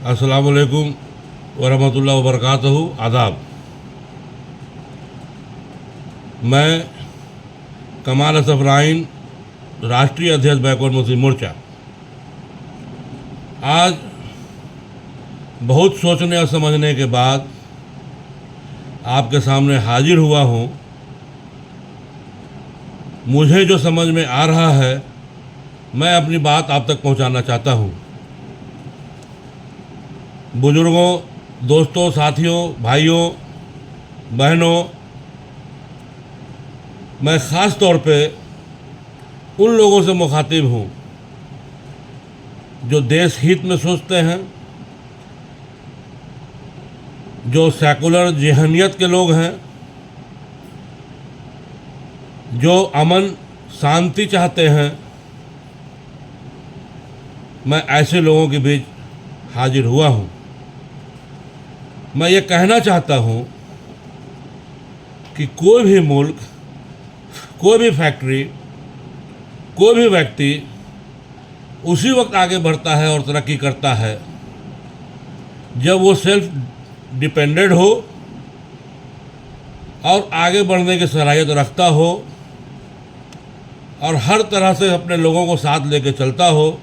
अस्सलाम वालेकुम वरहमतुल्लाहि वबरकातुहू। आदाब। मैं कमाल असफ राइन, राष्ट्रीय अध्यक्ष बैकवर्ड मुस्लिम मोर्चा, आज बहुत सोचने और समझने के बाद आपके सामने हाजिर हुआ हूँ। मुझे जो समझ में आ रहा है मैं अपनी बात आप तक पहुँचाना चाहता हूँ। बुजुर्गों, दोस्तों, साथियों, भाइयों, बहनों, मैं ख़ास तौर पे उन लोगों से मुखातिब हूँ जो देश हित में सोचते हैं, जो सेकुलर ज़हनियत के लोग हैं, जो अमन शांति चाहते हैं। मैं ऐसे लोगों के बीच हाजिर हुआ हूँ। मैं ये कहना चाहता हूँ कि कोई भी मुल्क, कोई भी फैक्ट्री, कोई भी व्यक्ति उसी वक्त आगे बढ़ता है और तरक्की करता है जब वो सेल्फ डिपेंडेंट हो और आगे बढ़ने की सलाहियत रखता हो और हर तरह से अपने लोगों को साथ लेके चलता हो।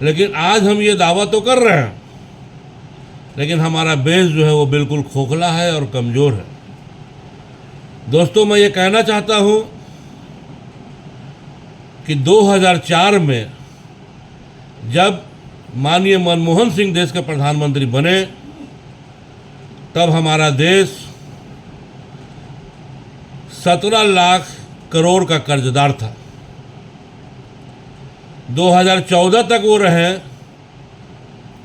लेकिन आज हम ये दावा तो कर रहे हैं, लेकिन हमारा बेस जो है वो बिल्कुल खोखला है और कमज़ोर है। दोस्तों, मैं ये कहना चाहता हूँ कि 2004 में जब माननीय मनमोहन सिंह देश के प्रधानमंत्री बने, तब हमारा देश 17 लाख करोड़ का कर्जदार था। 2014 तक वो रहे,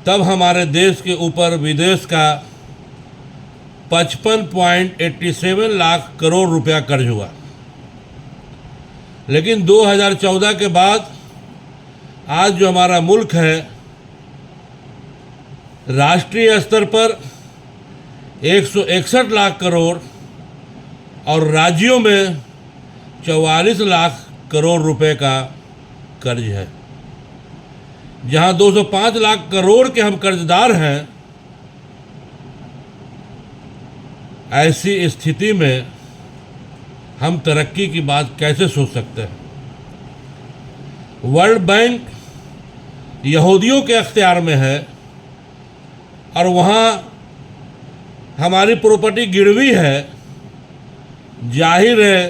तब हमारे देश के ऊपर विदेश का 55.87 लाख करोड़ रुपया कर्ज हुआ। लेकिन 2014 के बाद आज जो हमारा मुल्क है, राष्ट्रीय स्तर पर 161 लाख करोड़ और राज्यों में 44 लाख करोड़ रुपए का कर्ज है। जहां 205 लाख करोड़ के हम कर्जदार हैं, ऐसी स्थिति में हम तरक्की की बात कैसे सोच सकते हैं। वर्ल्ड बैंक यहूदियों के अख्तियार में है और वहाँ हमारी प्रॉपर्टी गिरवी है। जाहिर है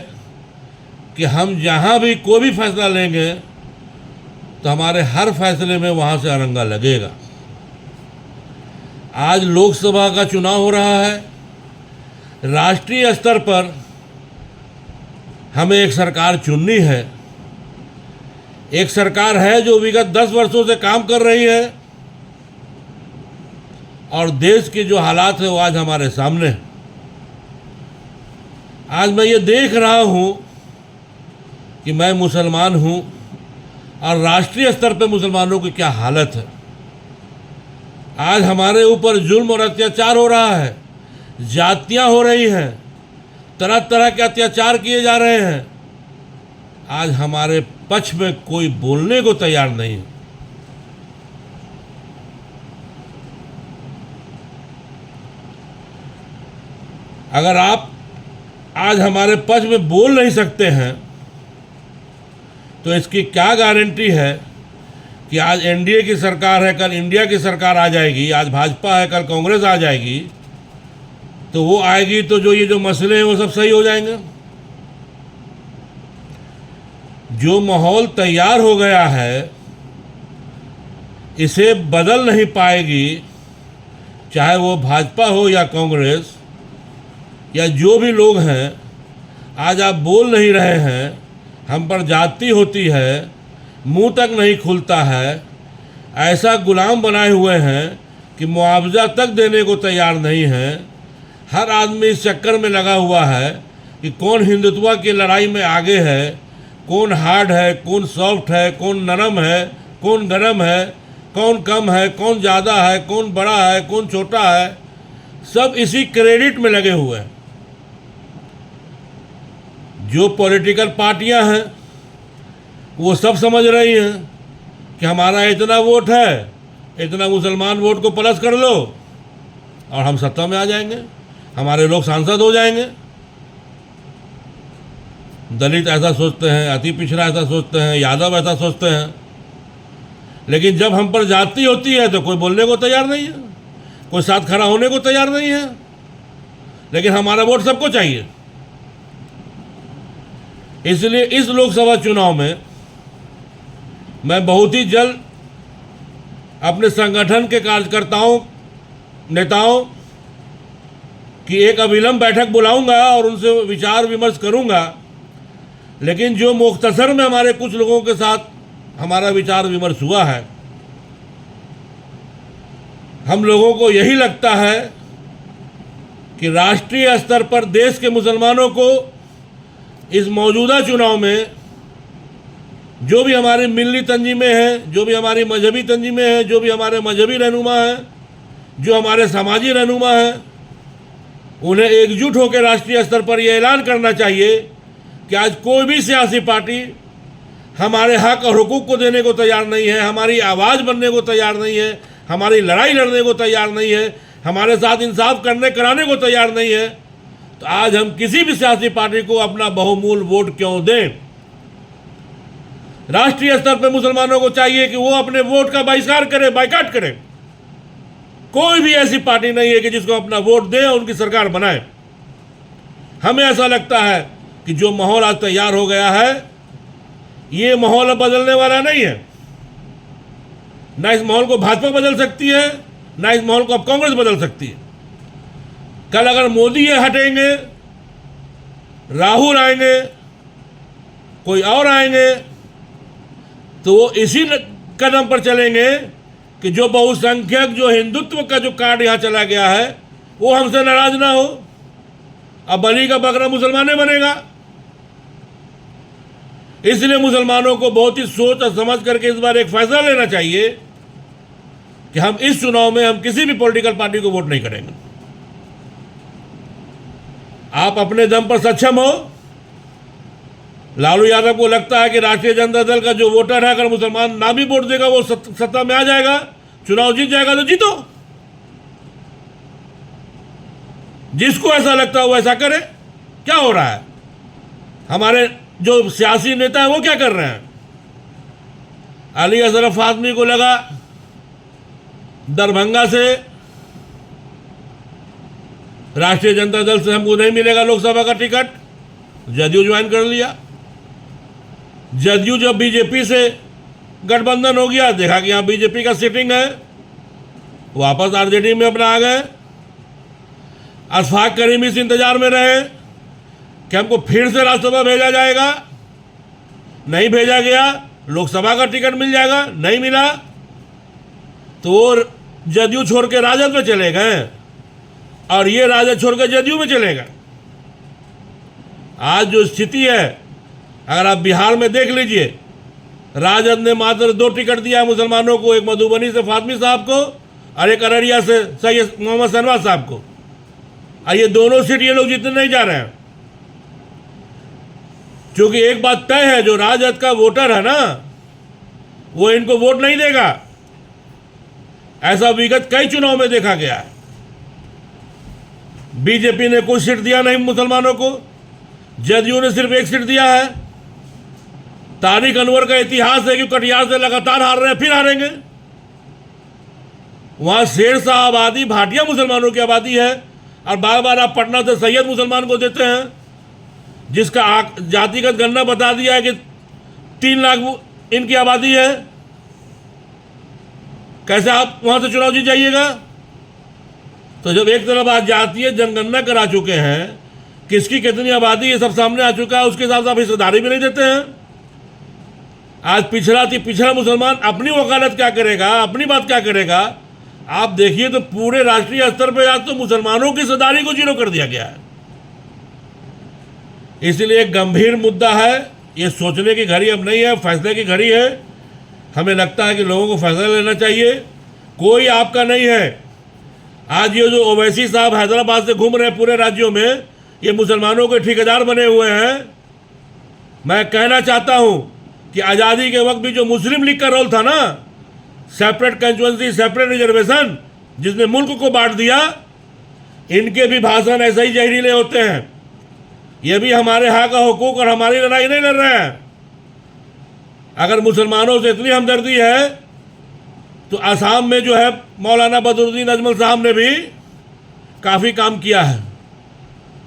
कि हम जहाँ भी कोई भी फैसला लेंगे तो हमारे हर फैसले में वहाँ से अरंगा लगेगा। आज लोकसभा का चुनाव हो रहा है। राष्ट्रीय स्तर पर हमें एक सरकार चुननी है। एक सरकार है जो विगत 10 वर्षों से काम कर रही है और देश के जो हालात है वो आज हमारे सामने है। आज मैं ये देख रहा हूँ कि मैं मुसलमान हूँ और राष्ट्रीय स्तर पर मुसलमानों की क्या हालत है। आज हमारे ऊपर जुल्म और अत्याचार हो रहा है, जातियाँ हो रही हैं, तरह तरह के अत्याचार किए जा रहे हैं। आज हमारे पक्ष में कोई बोलने को तैयार नहीं है। अगर आप आज हमारे पक्ष में बोल नहीं सकते हैं तो इसकी क्या गारंटी है कि आज एनडीए की सरकार है, कल इंडिया की सरकार आ जाएगी, आज भाजपा है, कल कांग्रेस आ जाएगी, तो वो आएगी तो जो मसले हैं वो सब सही हो जाएंगे। जो माहौल तैयार हो गया है इसे बदल नहीं पाएगी, चाहे वो भाजपा हो या कांग्रेस या जो भी लोग हैं। आज आप बोल नहीं रहे हैं, हम पर जाति होती है, मुंह तक नहीं खुलता है, ऐसा गुलाम बनाए हुए हैं कि मुआवजा तक देने को तैयार नहीं है। हर आदमी इस चक्कर में लगा हुआ है कि कौन हिंदुत्व की लड़ाई में आगे है, कौन हार्ड है, कौन सॉफ्ट है, कौन नरम है, कौन गरम है, कौन कम है, कौन ज़्यादा है, कौन बड़ा है, कौन छोटा है। सब इसी क्रेडिट में लगे हुए हैं। जो पॉलिटिकल पार्टियां हैं वो सब समझ रही हैं कि हमारा इतना वोट है इतना मुसलमान वोट को प्लस कर लो और हम सत्ता में आ जाएंगे, हमारे लोग सांसद हो जाएंगे। दलित ऐसा सोचते हैं, अति पिछड़ा ऐसा सोचते हैं, यादव ऐसा सोचते हैं। लेकिन जब हम पर जाति होती है तो कोई बोलने को तैयार नहीं है, कोई साथ खड़ा होने को तैयार नहीं है। लेकिन हमारा वोट सबको चाहिए। इसलिए इस लोकसभा चुनाव में मैं बहुत ही जल्द अपने संगठन के कार्यकर्ताओं, नेताओं की एक अविलंब बैठक बुलाऊंगा और उनसे विचार विमर्श करूंगा। लेकिन जो मुख्तसर में हमारे कुछ लोगों के साथ हमारा विचार विमर्श हुआ है, हम लोगों को यही लगता है कि राष्ट्रीय स्तर पर देश के मुसलमानों को इस मौजूदा चुनाव में जो भी हमारी मिल्ली तंजीमें हैं, जो भी हमारी मजहबी तंजीमें हैं, जो भी हमारे मजहबी रहनुमा हैं, जो हमारे समाजी रहनुमा हैं, उन्हें एकजुट होकर राष्ट्रीय स्तर पर यह ऐलान करना चाहिए कि आज कोई भी सियासी पार्टी हमारे हक और हुकूक को देने को तैयार नहीं है, हमारी आवाज़ बनने को तैयार नहीं है, हमारी लड़ाई लड़ने को तैयार नहीं है, हमारे साथ इंसाफ कराने को तैयार नहीं है। तो आज हम किसी भी सियासी पार्टी को अपना बहुमूल्य वोट क्यों दें। राष्ट्रीय स्तर पर मुसलमानों को चाहिए कि वो अपने वोट का बहिष्कार करें, बाइकाट करें। कोई भी ऐसी पार्टी नहीं है कि जिसको अपना वोट दे और उनकी सरकार बनाए। हमें ऐसा लगता है कि जो माहौल आज तैयार हो गया है, ये माहौल अब बदलने वाला नहीं है। ना इस माहौल को भाजपा बदल सकती है, ना इस माहौल को अब कांग्रेस बदल सकती है। कल अगर मोदी ये हटेंगे, राहुल आएंगे, कोई और आएंगे, तो वो इसी कदम पर चलेंगे कि जो बहुसंख्यक, जो हिंदुत्व का जो कार्ड यहाँ चला गया है, वो हमसे नाराज ना हो। अब बलि का बकरा मुसलमाने बनेगा। इसलिए मुसलमानों को बहुत ही सोच और समझ करके इस बार एक फैसला लेना चाहिए कि हम इस चुनाव में हम किसी भी पॉलिटिकल पार्टी को वोट नहीं करेंगे। आप अपने दम पर सक्षम हो। लालू यादव को लगता है कि राष्ट्रीय जनता दल का जो वोटर है, अगर मुसलमान ना भी वोट देगा वो सत्ता में आ जाएगा, चुनाव जीत जाएगा, तो जीतो। जिसको ऐसा लगता है वो ऐसा करे। क्या हो रहा है? हमारे जो सियासी नेता हैं वो क्या कर रहे हैं? अली अशरफ आदमी को लगा दरभंगा से राष्ट्रीय जनता दल से हमको नहीं मिलेगा लोकसभा का टिकट, जदयू ज्वाइन कर लिया। जदयू जब बीजेपी से गठबंधन हो गया, देखा कि यहाँ बीजेपी का सीटिंग है, वापस आरजेडी में अपना आ गए। अशफाक करीम इस इंतजार में रहे कि हमको फिर से राज्यसभा भेजा जाएगा, नहीं भेजा गया, लोकसभा का टिकट मिल जाएगा, नहीं मिला, तो वो जदयू छोड़ के राजद में चले गए और ये राजद छोड़ के जदयू में चले गए। आज जो स्थिति है, अगर आप बिहार में देख लीजिए, राजद ने मात्र 2 टिकट दिया मुसलमानों को, एक मधुबनी से फातमी साहब को और एक अररिया से सैयद मोहम्मद शहनवाज साहब को, और ये दोनों सीट ये लोग जीतने नहीं जा रहे हैं। क्योंकि एक बात तय है, जो राजद का वोटर है ना, वो इनको वोट नहीं देगा। ऐसा विगत कई चुनाव में देखा गया है। बीजेपी ने कोई सीट दिया नहीं मुसलमानों को, जदयू ने सिर्फ 1 सीट दिया है। तारिक अनवर का इतिहास है कि कटिहार से लगातार हार रहे हैं, फिर हारेंगे। वहां शेरशाह आबादी भाटिया मुसलमानों की आबादी है, और बार बार आप पटना से सैयद मुसलमान को देते हैं, जिसका जातिगत गणना बता दिया है कि 3 लाख इनकी आबादी है। कैसे आप वहां से चुनाव जीत जाइएगा? तो जब एक तरफ आज जातीय जनगणना करा चुके हैं, किसकी कितनी आबादी ये सब सामने आ चुका है, उसके हिसाब से आप हिस्सेदारी भी नहीं देते हैं। आज पिछड़ा मुसलमान अपनी वकालत क्या करेगा, अपनी बात क्या करेगा? आप देखिए तो पूरे राष्ट्रीय स्तर पर आज तो मुसलमानों की हिस्सेदारी को 0 कर दिया गया है। इसलिए एक गंभीर मुद्दा है, ये सोचने की घड़ी अब नहीं है, फैसले की घड़ी है। हमें लगता है कि लोगों को फैसला लेना चाहिए। कोई आपका नहीं है। आज ये जो ओवैसी साहब हैदराबाद से घूम रहे हैं पूरे राज्यों में, ये मुसलमानों के ठेकेदार बने हुए हैं। मैं कहना चाहता हूँ कि आज़ादी के वक्त भी जो मुस्लिम लीग का रोल था ना, सेपरेट कंस्टिट्यूएंसी, सेपरेट रिजर्वेशन, जिसने मुल्क को बांट दिया, इनके भी भाषण ऐसे ही जहरीले होते हैं। ये भी हमारे यहाँ का हुकूक और हमारी लड़ाई नहीं लड़ रहे हैं। अगर मुसलमानों से इतनी हमदर्दी है तो असम में जो है मौलाना बदरुद्दीन अजमल साहब ने भी काफ़ी काम किया है,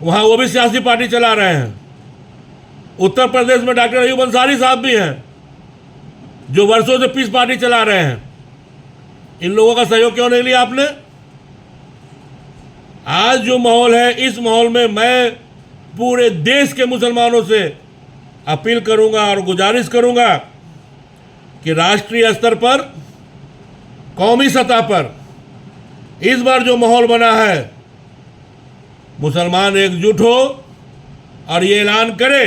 वहाँ वो भी सियासी पार्टी चला रहे हैं। उत्तर प्रदेश में डॉक्टर अयूब अंसारी साहब भी हैं जो वर्षों से पीस पार्टी चला रहे हैं। इन लोगों का सहयोग क्यों नहीं लिया आपने? आज जो माहौल है, इस माहौल में मैं पूरे देश के मुसलमानों से अपील करूंगा और गुजारिश करूंगा कि राष्ट्रीय स्तर पर, कौमी सतह पर इस बार जो माहौल बना है, मुसलमान एकजुट हो और ये ऐलान करे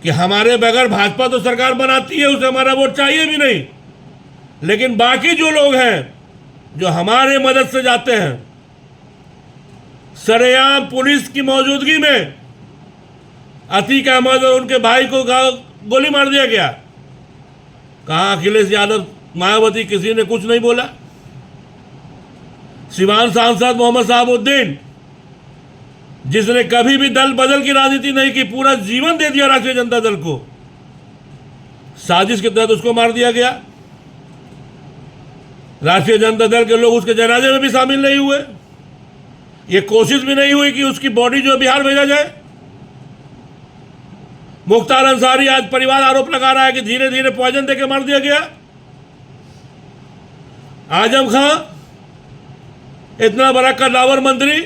कि हमारे बगैर भाजपा तो सरकार बनाती है, उसे हमारा वोट चाहिए भी नहीं, लेकिन बाकी जो लोग हैं जो हमारे मदद से जाते हैं, सरेआम पुलिस की मौजूदगी में अतीक अहमद और उनके भाई को गोली मार दिया गया। कहाँ अखिलेश यादव, मायावती, किसी ने कुछ नहीं बोला। सिवान सांसद मोहम्मद साहबुद्दीन, जिसने कभी भी दल बदल की राजनीति नहीं की, पूरा जीवन दे दिया राष्ट्रीय जनता दल को, साजिश के तहत उसको मार दिया गया। राष्ट्रीय जनता दल के लोग उसके जनाजे में भी शामिल नहीं हुए। ये कोशिश भी नहीं हुई कि उसकी बॉडी जो बिहार भेजा जाए। मुख्तार अंसारी आज परिवार आरोप लगा रहा है कि धीरे धीरे पॉइजन देकर मार दिया गया। आजम खां, इतना बड़ा कद्दावर मंत्री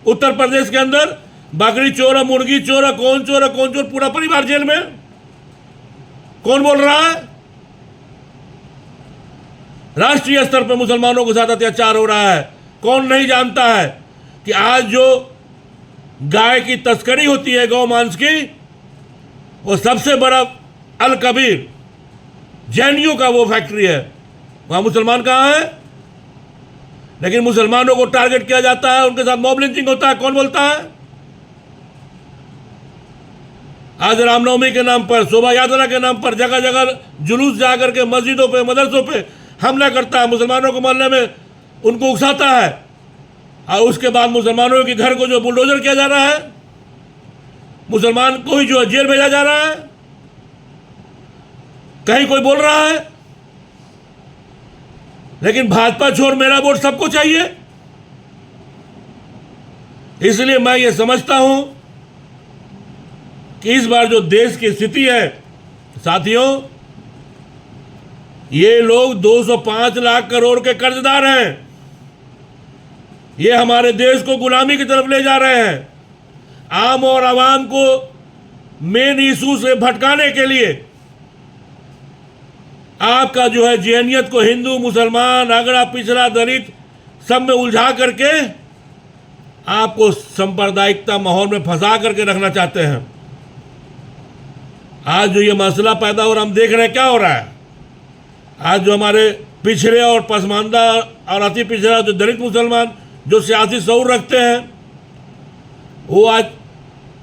उत्तर प्रदेश के अंदर, बकरी चोर है, मुर्गी चोर है, कौन चोर है, कौन चोर, पूरा परिवार जेल में। कौन बोल रहा है? राष्ट्रीय स्तर पर मुसलमानों के साथ अत्याचार हो रहा है। कौन नहीं जानता है कि आज जो गाय की तस्करी होती है, गौ मांस की, वो सबसे बड़ा अल कबीर जैनियों का वो फैक्ट्री है। वहाँ मुसलमान कहाँ है? लेकिन मुसलमानों को टारगेट किया जाता है, उनके साथ मॉब लिंचिंग होता है। कौन बोलता है? आज रामनवमी के नाम पर, शोभा यात्रा के नाम पर जगह जगह जुलूस जाकर के मस्जिदों पे, मदरसों पे हमला करता है, मुसलमानों को मोहल्ले में उनको उकसाता है, और उसके बाद मुसलमानों के घर को जो बुलडोजर किया जा रहा है, मुसलमान को ही जो जेल भेजा जा रहा है। कहीं कोई बोल रहा है? लेकिन भाजपा छोड़ मेरा वोट सबको चाहिए। इसलिए मैं ये समझता हूं कि इस बार जो देश की स्थिति है, साथियों, ये लोग 205 लाख करोड़ के कर्जदार हैं। ये हमारे देश को गुलामी की तरफ ले जा रहे हैं। आम और आवाम को मेन इशू से भटकाने के लिए आपका जो है जहनियत को हिंदू, मुसलमान, अगड़ा, पिछड़ा, दलित सब में उलझा करके आपको सांप्रदायिकता माहौल में फंसा करके रखना चाहते हैं। आज जो ये मसला पैदा हो रहा, हम देख रहे हैं क्या हो रहा है। आज जो हमारे पिछड़े और पसमानदा और अति पिछड़ा जो दलित मुसलमान जो सियासी शऊर रखते हैं, वो आज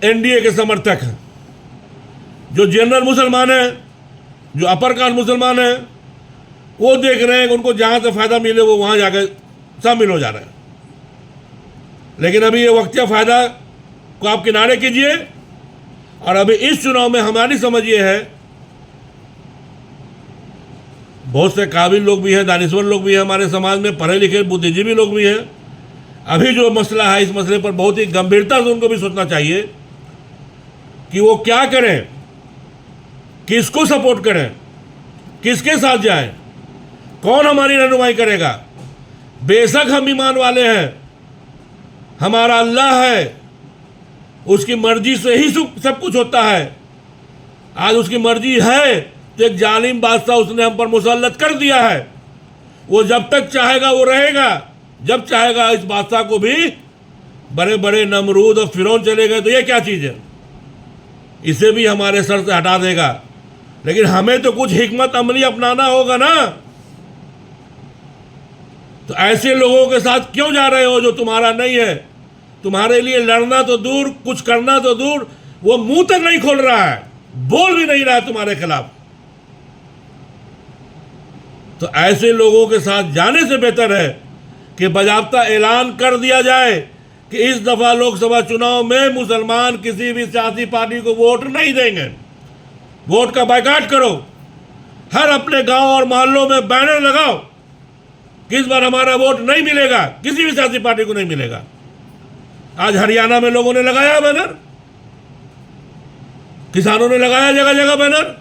एनडीए के समर्थक हैं। जो जनरल मुसलमान हैं, जो अपर कास्ट मुसलमान हैं, वो देख रहे हैं कि उनको जहाँ से फ़ायदा मिले वो वहाँ जाकर शामिल हो जा रहे हैं। लेकिन अभी ये वक्तिया फ़ायदा को आप किनारे कीजिए। और अभी इस चुनाव में हमारी समझ ये है, बहुत से काबिल लोग भी हैं, दानिश्वर लोग भी हैं हमारे समाज में, पढ़े लिखे बुद्धिजीवी लोग भी हैं। अभी जो मसला है, इस मसले पर बहुत ही गंभीरता से उनको भी सोचना चाहिए कि वो क्या करें, किसको सपोर्ट करें, किसके साथ जाएं, कौन हमारी रहनुमाई करेगा। बेशक हम ईमान वाले हैं, हमारा अल्लाह है, उसकी मर्जी से ही सब कुछ होता है। आज उसकी मर्जी है तो एक जालिम बादशाह उसने हम पर मुसल्लत कर दिया है। वो जब तक चाहेगा वो रहेगा, जब चाहेगा इस बादशाह को भी बड़े बड़े नमरूद और फिरौन चले गए तो ये क्या चीज़ है, इसे भी हमारे सर से हटा देगा। लेकिन हमें तो कुछ हिकमत अमली अपनाना होगा ना। तो ऐसे लोगों के साथ क्यों जा रहे हो जो तुम्हारा नहीं है? तुम्हारे लिए लड़ना तो दूर, कुछ करना तो दूर, वो मुंह तक नहीं खोल रहा है, बोल भी नहीं रहा है तुम्हारे खिलाफ। तो ऐसे लोगों के साथ जाने से बेहतर है कि बाज़ाब्ता ऐलान कर दिया जाए कि इस दफ़ा लोकसभा चुनाव में मुसलमान किसी भी सियासी पार्टी को वोट नहीं देंगे। वोट का बायकॉट करो। हर अपने गांव और मोहल्लों में बैनर लगाओ कि इस बार हमारा वोट नहीं मिलेगा, किसी भी सियासी पार्टी को नहीं मिलेगा। आज हरियाणा में लोगों ने लगाया बैनर, किसानों ने लगाया जगह जगह बैनर।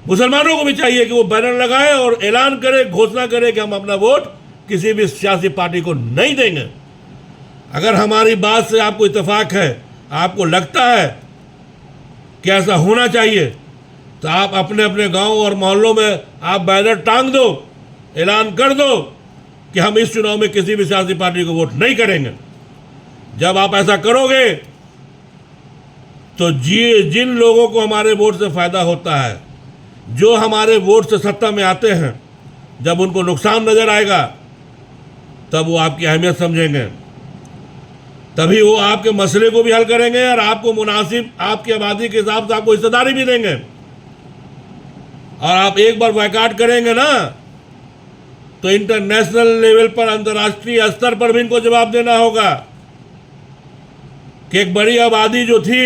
मुसलमानों को भी चाहिए कि वो बैनर लगाए और ऐलान करे, घोषणा करे कि हम अपना वोट किसी भी सियासी पार्टी को नहीं देंगे। अगर हमारी बात से आपको इत्तेफाक है, आपको लगता है कि ऐसा होना चाहिए, तो आप अपने अपने गांव और मोहल्लों में आप बैनर टांग दो, ऐलान कर दो कि हम इस चुनाव में किसी भी सियासी पार्टी को वोट नहीं करेंगे। जब आप ऐसा करोगे तो जिन लोगों को हमारे वोट से फ़ायदा होता है, जो हमारे वोट से सत्ता में आते हैं, जब उनको नुकसान नज़र आएगा तब वो आपकी अहमियत समझेंगे, तभी वो आपके मसले को भी हल करेंगे और आपको मुनासिब आपकी आबादी के हिसाब से आपको हिस्सेदारी भी देंगे। और आप एक बार बायकॉट करेंगे ना, तो इंटरनेशनल लेवल पर, अंतर्राष्ट्रीय स्तर पर भी इनको जवाब देना होगा कि एक बड़ी आबादी जो थी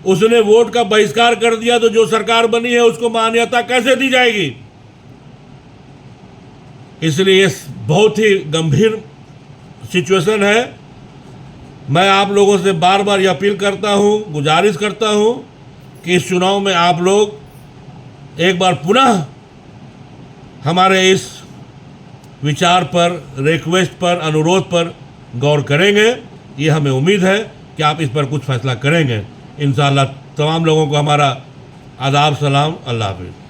उसने वोट का बहिष्कार कर दिया, तो जो सरकार बनी है उसको मान्यता कैसे दी जाएगी। इसलिए ये बहुत ही गंभीर सिचुएशन है। मैं आप लोगों से बार बार ये अपील करता हूँ, गुजारिश करता हूँ कि इस चुनाव में आप लोग एक बार पुनः हमारे इस विचार पर, रिक्वेस्ट पर, अनुरोध पर गौर करेंगे। ये हमें उम्मीद है कि आप इस पर कुछ फैसला करेंगे। इंशाअल्लाह तमाम लोगों को हमारा आदाब, सलाम, अल्लाह हाफ़िज़।